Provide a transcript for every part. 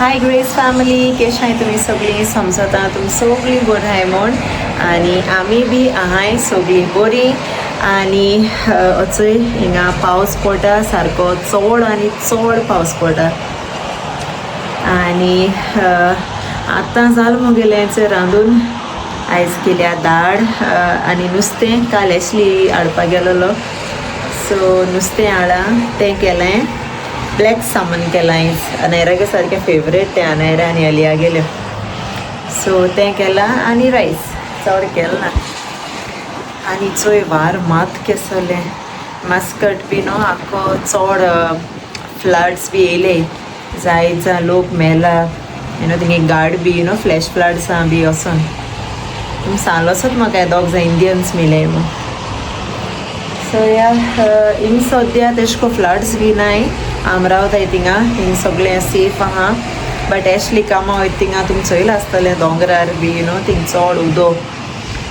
हाय grace family, कशें आहाय तुमी सगळीं? समजता तुमी सगळीं बरी आहाय म्हूण आनी आमी बी आहाय सगळीं बरी. आनी अचय हिंगा पावस पडटा सारको चड आनी चड पावस पडटा. आनी आतां जालें मुगेलें रांदून. आयज केल्या दाळ आनी नुस्तें काल एशली हाडपाक गेलोलो, सो नुस्तें हाडा तें केलें. ब्लॅक सामन केलां आयज. अनायरागे सारकें फेवरेट तें अनायरा आनी अलिया गेल्यो, सो तें केलां आनी रायस चड केलें ना. आनी चोय वार मात केसोलें मस्कट बी न्हू आख्खो चड फ्लड्स बी येयले, जायत लोक मेला. थिंगा गाड बी फ्लॅश फ्लड्सां बी वोसोन तुमी सांगलोसोत म्हाका दोग जाय इंडियन्स मेले म्हूण. सो या हिंग सद्या तेश को फ्लड्स बी नाय. आम रावताय थिंगा, हिंग सगळें सेफ आहा. बट एशली कामां वयता थिंगा तुमी चोयलां आसतलें दोंगरार बी थिंग चड उदक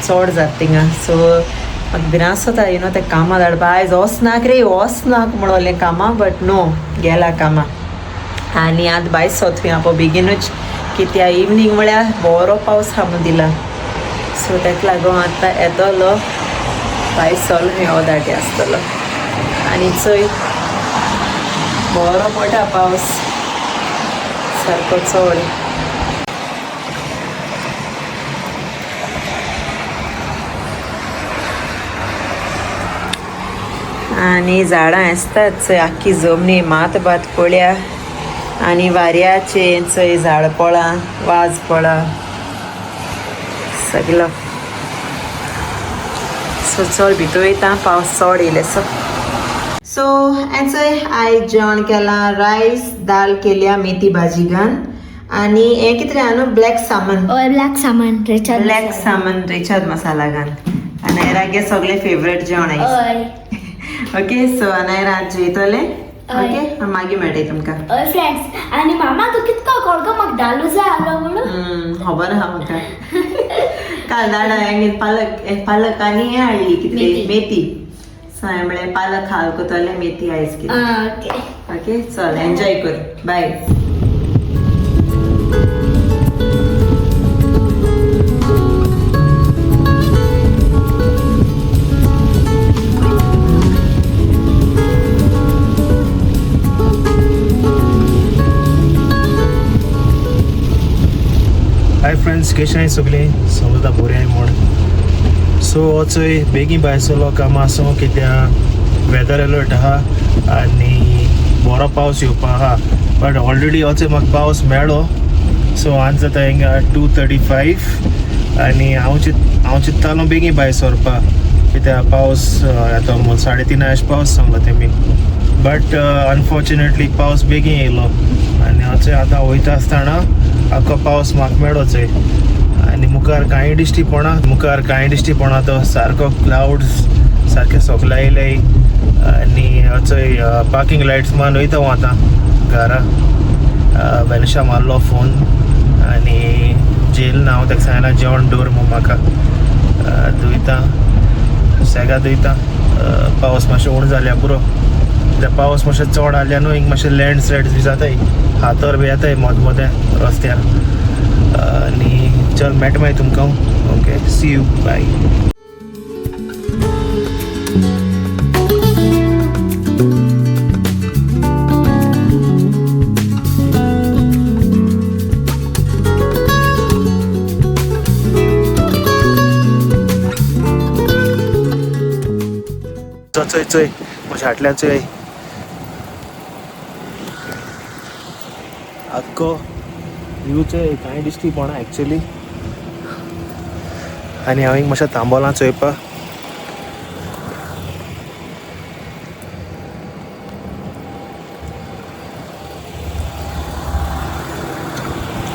चड जाता थिंगा. सो म्हाका भिरांत जाता तें कामां धाडपा. आयज वचनाक रे वचनाक म्हणोलें कामां, बट नो गेला कामां. आनी आतां भायर सोत खंय पळय बेगीनूच, कित्या इवनींग म्हळ्यार बरो पावस हा म्हूण दिला. सो तेका लागून आतां येतलो भायर सोल खंय ओदाटे आसतलो. आनी चोय बरो पडटा पावस सारको चड. आनी झाडां आसतात चंय आख्खी जमनी मात भात पळया. आनी वाऱ्याचे चंय झाड पळा, वाज पळा सगलो. सो चड भितर वयता पावस चड येयले. सो चंय आयज जेवण केलां रायस, दाल केल्या मेथी भाजी घान. आनी हें कितें न्हू ब्लॅक सामन, ब्लॅक सामन रेचाद मसाला घान. अनायरागे सगळे फेवरेट जेवण आयज. ओके, सो अनायरा आज जेयतलें. ओके, मागीर मेळटाय तुमकां. हय फ्रेंड्स. आनी मामा तूं कितको कळगा म्हाका धालो जाय आलो म्हणून? खबर आहा म्हाका. काल धाडा हांवें पालक आनी हें हाडली कितें मेथी. सो हांवें म्हळें पालक हाल कोतलें, मेथी आयज कितें. ओके चल एन्जॉय कर. बाय. हाय फ्रेंड्स, कशें आहाय सगळीं? समजता बरें आहाय म्हूण. सो चोय बेगीन भायर सरलो कामां आसूं, कित्या वेदर अलर्ट आहा आनी बरो पावस येवपा आहा. बट ऑलरेडी वचय म्हाका पावस मेळ्ळो. सो आज जाता हिंगा 2:35 आनी हांव चिंत्तालो बेगीन भायर सरपा, कित्या पावस येता म्हूण 3:30 अशें पावस सांगलो तेमी. बट अनफॉर्च्युनेटली पावस बेगीन येयलो आनी वचय आतां वयता आसतना आख्खो पावस म्हाका मेळोचय. आनी मुखार कांय दिश्टी पडना तो सारको क्लाउड्स सारके सोकला येयले. आनी चोय पार्किंग लायट्स मान वयता हांव आतां घरा. वेनशा मारलो फोन आनी जेल ना. हांव तेका सांगलां जेवण दवर म्हूण म्हाका. धुयता सेगा धुयता. पावस मातशें उण जाल्या पुरो. कित्याक पावस मातशें चड आल्या न्हू, हिंग मातशें लँडस्लायड्स बी जाताय, हातर बी येताय मोदें रस्त्यार. आनी चल मेळटा मागीर तुमकां. Okay, see you, bye. चोय म्हज्या हाटल्यान चोय आख्खो व्यू चोय कांय दिश्टी पडना एक्चुअली. आनी हांव हिंग मातशें थांबोलां चोयपा.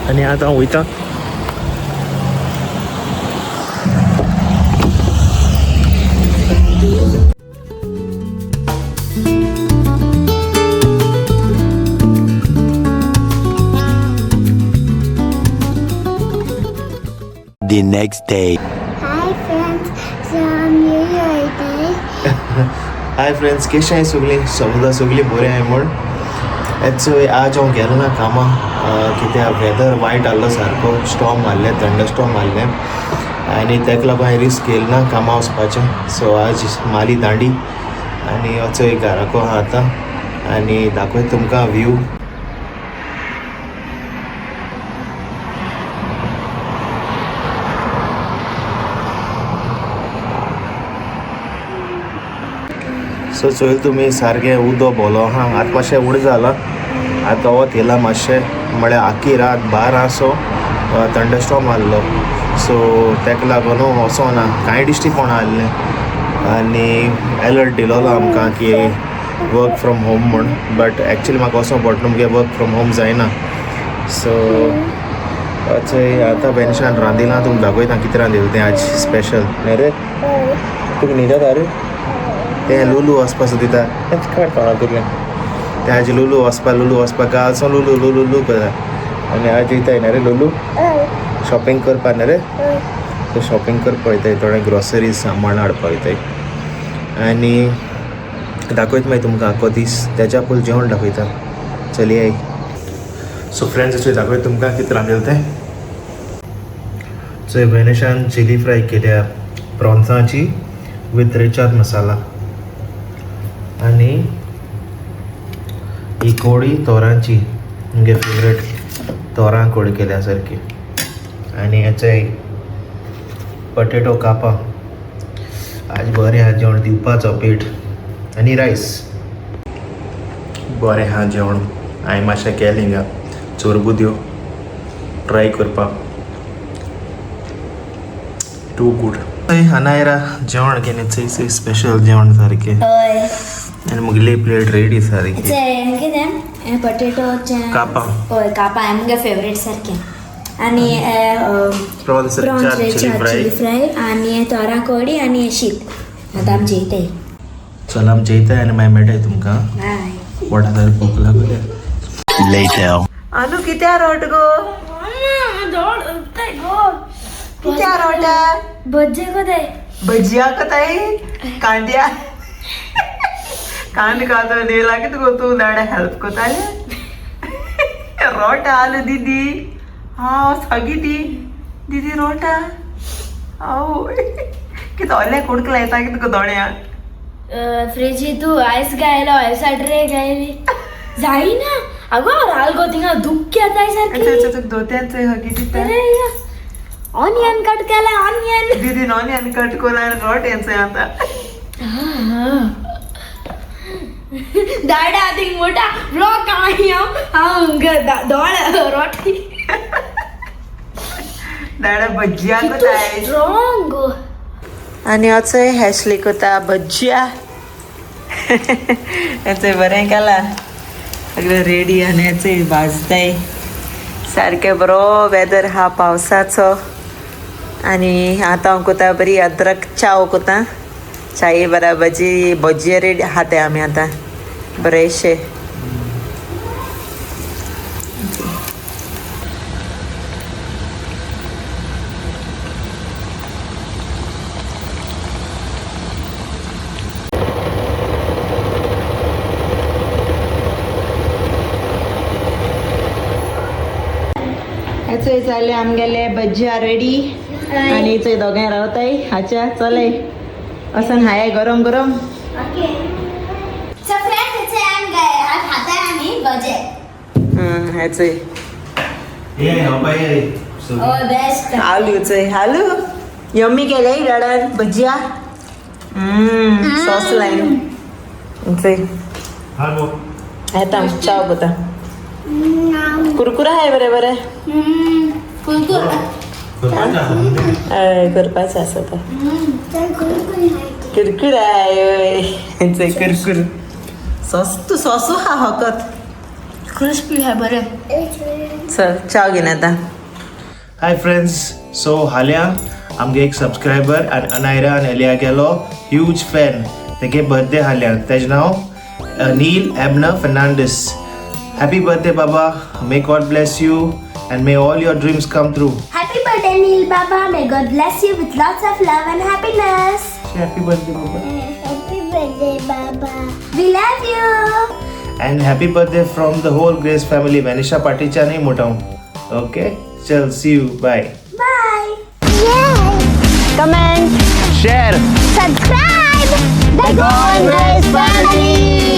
आनी आतां हांव वयतां. The next day. Hi friends, so I'm here today. Hi friends, कशें आहाय सगळीं? समजा सगळीं बरें आहाय म्हूण. चोय आज हांव गेलो ना कामां. कित्याक वेदर वायट आहलो सारको, स्टॉर्म आहले, थंडरस्टॉर्म आहले आनी तेका लागून हांवें रिस्क केलें ना कामा वचपाचें. सो आज माली दांडी आनी वचोय घराको आहा आतां आनी दाखोय तुमकां व्यू. सो चोयल तुमी सारकें उदो बोलो आहा. आतां मातशें उण जालां, आतां वत येयला मातशें, म्हळ्यार आख्खी रात 12 थंडरस्टॉर्म आहलो. सो तेका लागून वचोना, कांय दिश्टी पडना आहलें आनी अलर्ट दिलोलो आमकां की वर्क फ्रॉम होम म्हूण. बट एक्चुली म्हाका वचों पडटा मुगे वर्क फ्रॉम होम जायना. सो चोय आतां बेनशान रांदिलां, तुमकां दाखयता कितें रांदिलां तें आज स्पेशल. न्ही रे तुका न्हिद येता रे? तें लुलू वचपाचो दिता काड कोणा तुगें तें आज लुलू वचपा कालसो लुलू करता आनी आज दिताय न्ही रे लुलू शॉपिंग करपा न्ही रे. सो शॉपिंग करपा वयताय, थोडे ग्रॉसरीज सामान हाडपा वयताय आनी दाखयता मागीर तुमकां आख्खो दीस, तेच्या पयलीं जेवण दाखयता. चली आई. सो फ्रेंड्स अशें दाखयता तुमकां कितें रांदिलें तें. सो वेनेशान चिली फ्राय केल्या प्रॉन्साची विथ रिचार्ज मसाला आनी ही कोडी तोरांची मुगे फेवरेट तोरां कोडी केल्या सारकी आनी हेचे पटेटो कापां. आज बरें हा जेवण दिवपाचो पेट आनी रायस. बरें हा जेवण. हांवें मातशें केलें हिंगा चोरबुद्यो ट्राय करपाक. Too good. अनायरा जेवण केलें चंय स्पेशल जेवण सारकें हय आनी मुगेली प्लेट रेडी सारकी. कितें पोटेटोचें कापां. हय कापां मुगे फेवरेट सारकें आनी प्रॉन्स चिली फ्राय आनी तोरां कोडी आनी शीत. आतां आमी जेयताय. चल आमी जेयताय आनी मागीर मेळटाय तुमकां. बाय. पोटा सारकें भूक लागल्या. Later. अनु कित्या रोट गो? कित्या रोटा? भज्जे कोताय. भजिया कोताय कांद्या कांद कादो नीला कितें गो तूं दाडा हेल्प कोताले रोटा आलू दीदी. हांव सागी दीदी रोटा हांव कितें ओले कुडक लायता कितें गो दोण्याक. फ्रिजी तू आयस गायलो आयसा ट्रे गायली जायना आगो राल गो थिंगा दुःख येताय सारकी. दोत्यांचो हगी दिता ऑनियन कट केला ऑनियन दीदी ऑनियन कट कोला रोट यांचो आता दाडा थिंग मोठा ब्लॉक हांव दोळ रोटी दाडा भजिया कोताय स्ट्रॉंग. आनी असोय हॅशली कोता भजिया. हेचोय बरें केलां सगळें रेडी आनी हेचोय भाजताय. सारकें बरो वेदर हा पावसाचो आनी आतां हांव कोता बरी अद्रक चाव कोता. चाये बराबरची भजिया रेडी आहात आमी आतां बरेशे. हेचोय जाले आमगेले भजिया रेडी आनी थंय दोगांय रावताय. हाच्या चलय असं हाय गरम गरम. ओके सो फ्रेंड्स इट्स एम गाय आज खाताय आमी भजे. हेचोय ओ बेस्ट आलूचोय आलू यम्मी केले डाडान भजिया. सॉस लायन येता चाव कोता. कुरकुरा हाय बरें बरें कुरकुर करपाचें आसा तो कुरकुराय कुरकुर सॉस तू सॉसू हा हकत क्रिस्पी है बरे. चल चाव घेन येता. Hi friends. सो हाल्या आमगे एक सबस्क्रायबर आनी अनायरा आनी एलिया गेलो ह्यूज फॅन. तेगे बर्थडे हाल्या. तेजें नांव नील एबना फर्नांडीस. हॅपी बर्थडे बाबा. May God bless you and may all your dreams come true. Happy birthday Neil Baba. May God bless you with lots of love and happiness. Happy birthday Baba. Happy birthday Baba. We love you. And happy birthday from the whole Grace family. Vanisha पार्टीच्या नाही मोठा. Okay चल see you bye. Comment, share subscribe the Goan family.